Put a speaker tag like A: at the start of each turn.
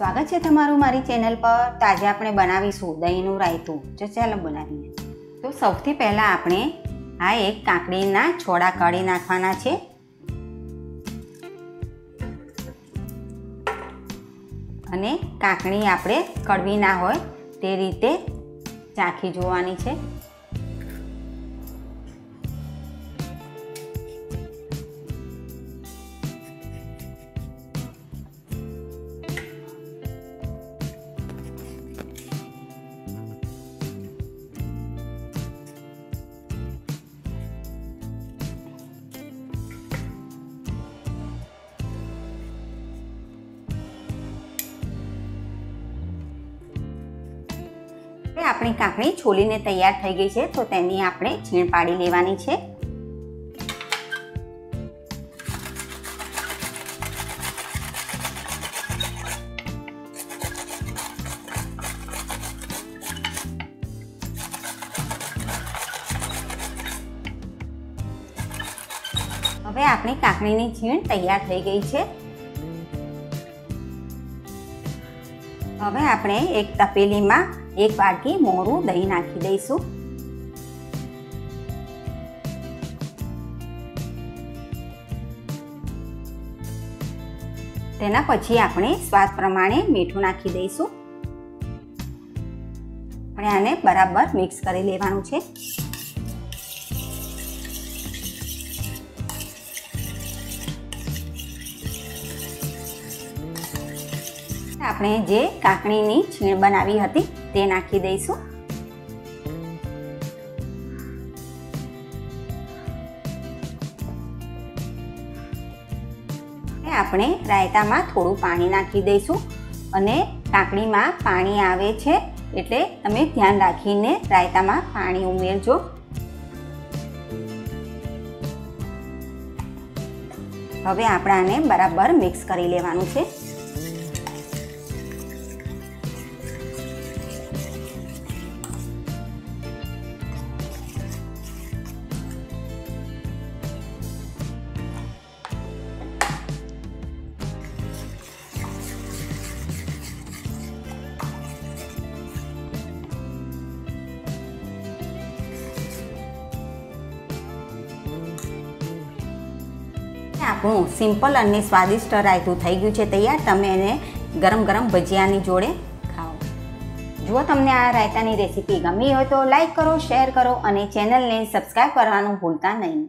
A: स्वागत है तमारू मारी चैनल पर। तो आज આપણે બનાવીશું દહીંનું રાયતું। જો ચાલો બનાવીએ। તો સૌથી પહેલા આપણે આ એક કાકડીના છોડા કાઢી નાખવાના છે અને કાકડી આપણે કડવી ના હોય તે રીતે ચાખી જોવાની છે। अपनी काकड़ी छोलीने तैयार थई गई है तो तेनी आपणे छीण पाड़ी लेवानी छे। हवे आपणी काकड़ीनी छीण तैयार थई गई है। हवे आपणे एक तपेली में एक वाटकी मोरू दही नाखी दईशू। तेना पछी आपणे स्वाद प्रमाणे मीठू नाखी दईशू। आपणे आने बराबर मिक्स करी लेवानुं छे। આપણે જે કાકડીની છીણ બનાવી હતી તે નાખી દઈશું। આપણે રાયતામાં થોડું પાણી નાખી દઈશું અને કાકડીમાં પાણી આવે છે એટલે તમે ધ્યાન રાખીને રાયતામાં પાણી ઉમેરજો। હવે આપણે આને બરાબર મિક્સ કરી લેવાનું છે। આપણું સિમ્પલ અને સ્વાદિષ્ટ રાયતું થઈ ગયું છે તૈયાર। તમે એને ગરમ ગરમ ભજીયાની જોડે ખાઓ। જો તમને આ રાયતાની રેસીપી ગમી હોય તો લાઈક કરો, શેર કરો અને ચેનલને સબસ્ક્રાઈબ કરવાનું ભૂલતા નહીં।